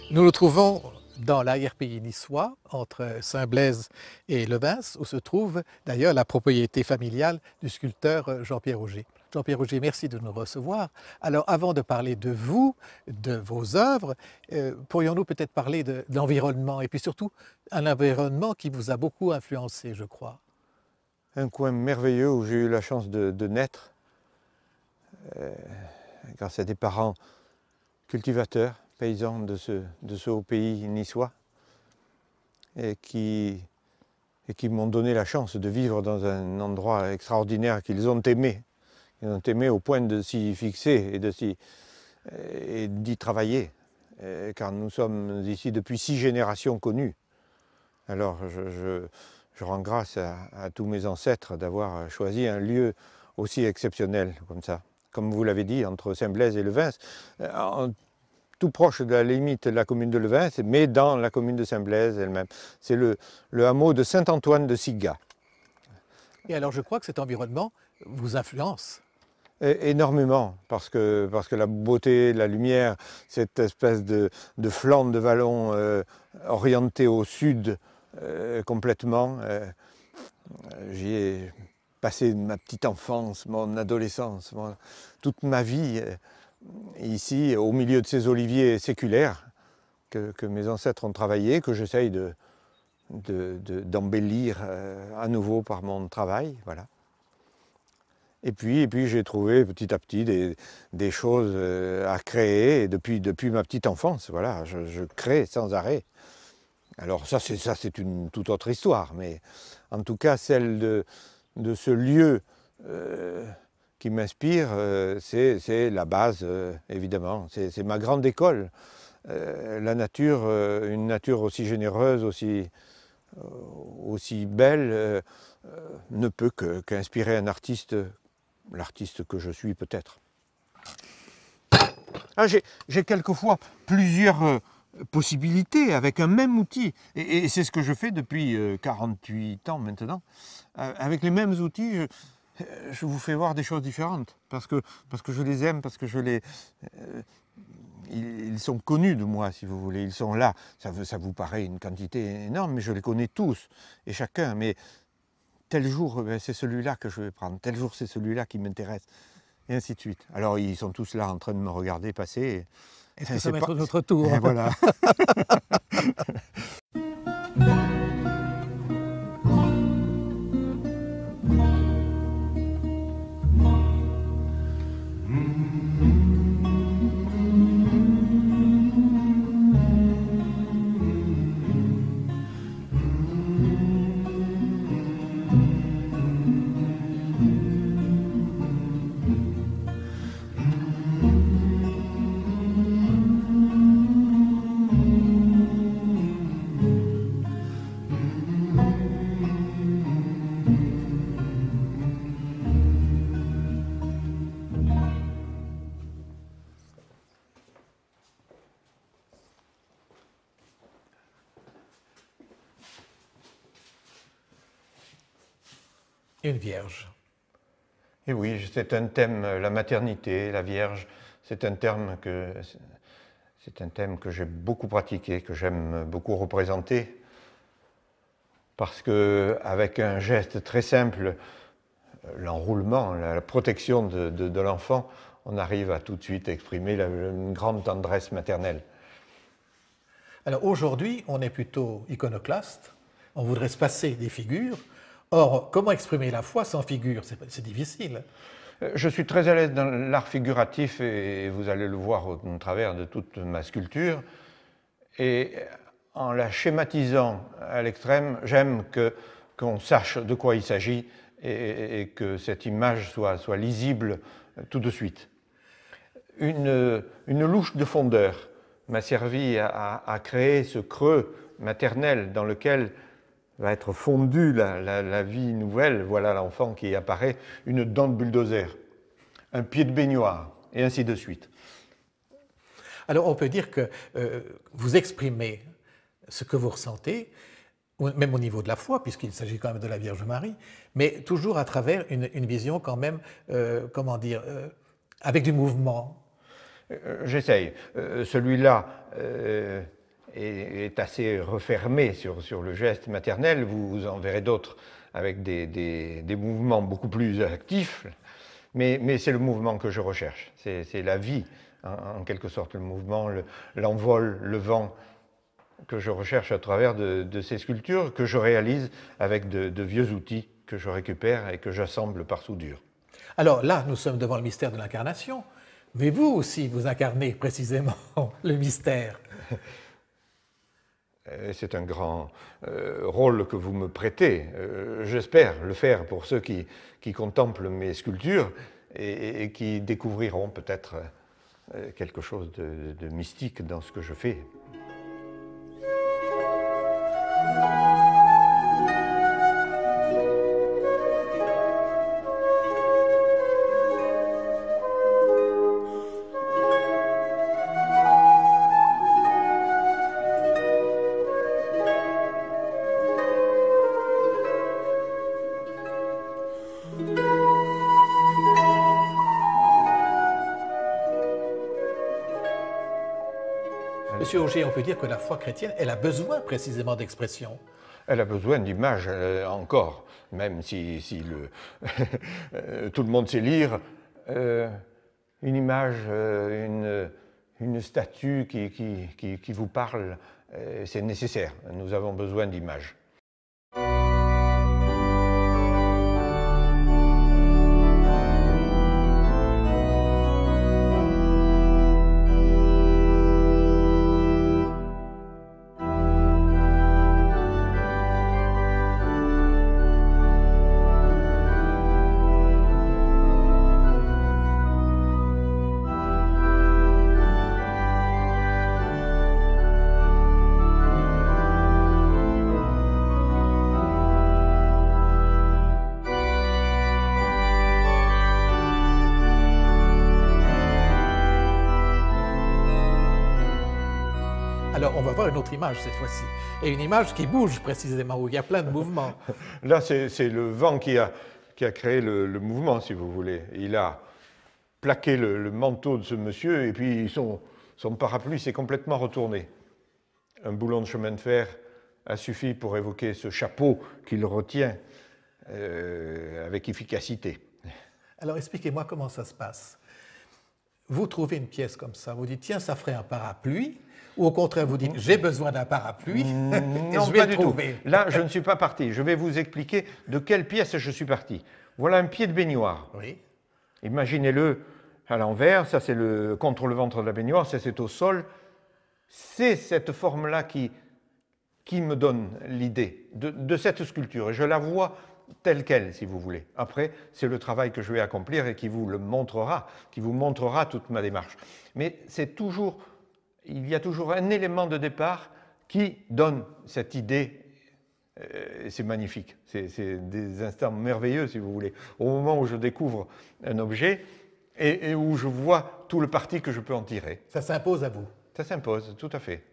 Nous nous trouvons dans l'arrière-pays niçois, entre Saint-Blaise et Levins, où se trouve d'ailleurs la propriété familiale du sculpteur Jean-Pierre Auger. Jean-Pierre Auger, merci de nous recevoir. Alors, avant de parler de vous, de vos œuvres, pourrions-nous peut-être parler de l'environnement, et puis surtout un environnement qui vous a beaucoup influencé, je crois. Un coin merveilleux où j'ai eu la chance de naître, grâce à des parents cultivateurs, paysans de ce haut pays niçois, et qui m'ont donné la chance de vivre dans un endroit extraordinaire qu'ils ont aimé. Ils ont aimé au point de s'y fixer et d'y travailler, car nous sommes ici depuis 6 générations connues. Alors je rends grâce à tous mes ancêtres d'avoir choisi un lieu aussi exceptionnel comme ça. Comme vous l'avez dit, entre Saint-Blaise et Levins, tout proche de la limite de la commune de Levins, mais dans la commune de Saint-Blaise elle-même. C'est le hameau de Saint-Antoine de Siga. Et alors, je crois que cet environnement vous influence. Énormément, parce que la beauté, la lumière, cette espèce de flanc de vallon orienté au sud complètement, j'y ai passé ma petite enfance, mon adolescence, toute ma vie ici, au milieu de ces oliviers séculaires que mes ancêtres ont travaillé, que j'essaye d'embellir à nouveau par mon travail, voilà. Et puis j'ai trouvé petit à petit des choses à créer, et depuis ma petite enfance, voilà, je crée sans arrêt. Alors ça c'est une toute autre histoire, mais en tout cas celle de ce lieu qui m'inspire, c'est la base, évidemment, c'est ma grande école. La nature, une nature aussi généreuse, aussi belle, ne peut qu'inspirer un artiste, l'artiste que je suis peut-être. Ah, j'ai quelquefois plusieurs possibilités avec un même outil, et c'est ce que je fais depuis 48 ans maintenant. Avec les mêmes outils, je vous fais voir des choses différentes, parce que je les aime, parce que ils sont connus de moi, si vous voulez, ils sont là. Ça vous paraît une quantité énorme, mais je les connais tous, et chacun. Mais tel jour, c'est celui-là que je vais prendre, tel jour, c'est celui-là qui m'intéresse, et ainsi de suite. Alors, ils sont tous là en train de me regarder passer. Est-ce que ça va être notre tour? Et voilà. Une vierge. Et oui, c'est un thème, la maternité, la Vierge, c'est un thème que j'ai beaucoup pratiqué, que j'aime beaucoup représenter, parce qu'avec un geste très simple, l'enroulement, la protection de l'enfant, on arrive à tout de suite exprimer une grande tendresse maternelle. Alors aujourd'hui, on est plutôt iconoclaste, on voudrait se passer des figures. Or, comment exprimer la foi sans figure? C'est difficile. Je suis très à l'aise dans l'art figuratif, et vous allez le voir au travers de toute ma sculpture. Et en la schématisant à l'extrême, j'aime qu'on sache de quoi il s'agit et que cette image soit lisible tout de suite. Une louche de fondeur m'a servi à créer ce creux maternel dans lequel va être fondue la vie nouvelle. Voilà l'enfant qui apparaît, une dent de bulldozer, un pied de baignoire, et ainsi de suite. Alors on peut dire que vous exprimez ce que vous ressentez, même au niveau de la foi, puisqu'il s'agit quand même de la Vierge Marie, mais toujours à travers une vision quand même, comment dire, avec du mouvement. J'essaye. Celui-là est assez refermé sur le geste maternel. Vous en verrez d'autres avec des mouvements beaucoup plus actifs, mais c'est le mouvement que je recherche. C'est la vie, en quelque sorte, le mouvement, l'envol, le vent, que je recherche à travers de ces sculptures que je réalise avec de vieux outils que je récupère et que j'assemble par soudure. Alors là, nous sommes devant le mystère de l'incarnation, mais vous aussi, vous incarnez précisément le mystère. C'est un grand rôle que vous me prêtez. J'espère le faire pour ceux qui contemplent mes sculptures et qui découvriront peut-être quelque chose de mystique dans ce que je fais. Monsieur Auger, on peut dire que la foi chrétienne, elle a besoin précisément d'expression. Elle a besoin d'images encore, même si tout le monde sait lire. Une image, une statue qui vous parle, c'est nécessaire. Nous avons besoin d'images. Alors, on va voir une autre image cette fois-ci, et une image qui bouge précisément, où il y a plein de mouvements. Là, c'est le vent qui a créé le mouvement, si vous voulez. Il a plaqué le manteau de ce monsieur, et puis son parapluie s'est complètement retourné. Un boulon de chemin de fer a suffi pour évoquer ce chapeau qu'il retient avec efficacité. Alors, expliquez-moi comment ça se passe. Vous trouvez une pièce comme ça, vous dites, tiens, ça ferait un parapluie, ou au contraire, vous dites, j'ai besoin d'un parapluie, et non, je vais pas le du trouver. tout. Là, je ne suis pas parti. Je vais vous expliquer de quelle pièce je suis parti. Voilà un pied de baignoire. Oui. Imaginez-le à l'envers, ça c'est contre le ventre de la baignoire, ça c'est au sol. C'est cette forme-là qui me donne l'idée de cette sculpture. Et je la vois telle qu'elle, si vous voulez. Après, c'est le travail que je vais accomplir et qui vous le montrera, qui vous montrera toute ma démarche. Mais il y a toujours un élément de départ qui donne cette idée. C'est magnifique. C'est des instants merveilleux, si vous voulez. Au moment où je découvre un objet et où je vois tout le parti que je peux en tirer. Ça s'impose à vous. Ça s'impose, tout à fait.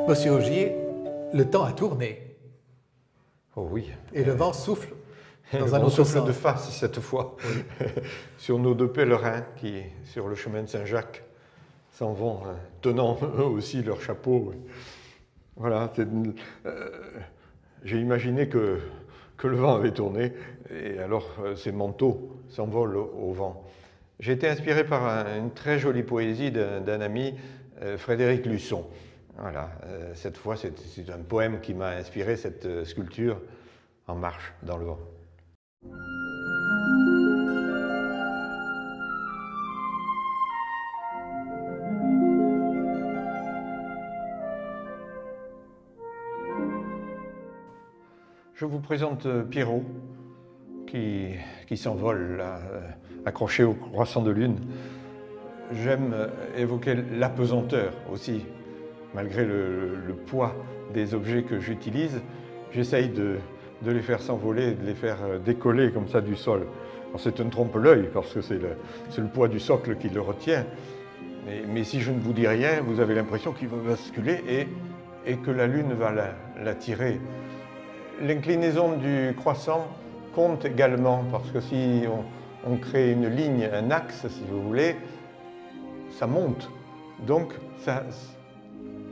Monsieur Augier, le temps a tourné. Oh oui. Et le vent souffle dans un On autre souffle sens. de face cette fois, sur nos deux pèlerins qui, sur le chemin de Saint-Jacques, s'en vont, tenant eux aussi leur chapeau. Voilà, j'ai imaginé que le vent avait tourné, et alors ces manteaux s'envolent au vent. J'ai été inspiré par une très jolie poésie d'un ami, Frédéric Luçon. Voilà, cette fois, c'est un poème qui m'a inspiré cette sculpture en marche dans le vent. Je vous présente Pierrot, qui s'envole, là, accroché au croissant de lune. J'aime évoquer l'apesanteur aussi, malgré le poids des objets que j'utilise. J'essaye de les faire s'envoler, de les faire décoller comme ça du sol. C'est un trompe-l'œil parce que c'est le poids du socle qui le retient. Mais si je ne vous dis rien, vous avez l'impression qu'il va basculer et que la lune va la tirer. L'inclinaison du croissant compte également parce que si on crée une ligne, un axe si vous voulez, ça monte. Donc,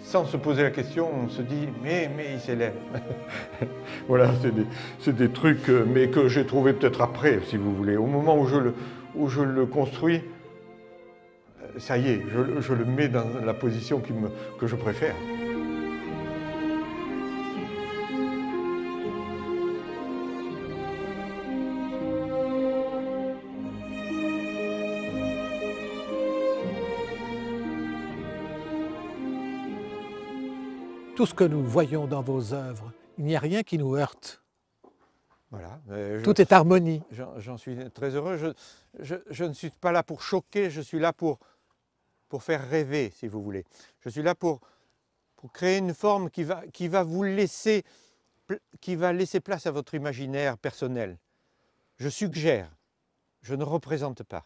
sans se poser la question, on se dit « mais il s'élève ». Voilà, c'est des trucs, mais que j'ai trouvé peut-être après, si vous voulez. Au moment où je le construis, ça y est, je le mets dans la position que je préfère. Tout ce que nous voyons dans vos œuvres, il n'y a rien qui nous heurte. Voilà, tout est harmonie. J'en suis très heureux. Je ne suis pas là pour choquer, je suis là pour faire rêver, si vous voulez. Je suis là pour créer une forme qui va laisser place à votre imaginaire personnel. Je suggère, je ne représente pas.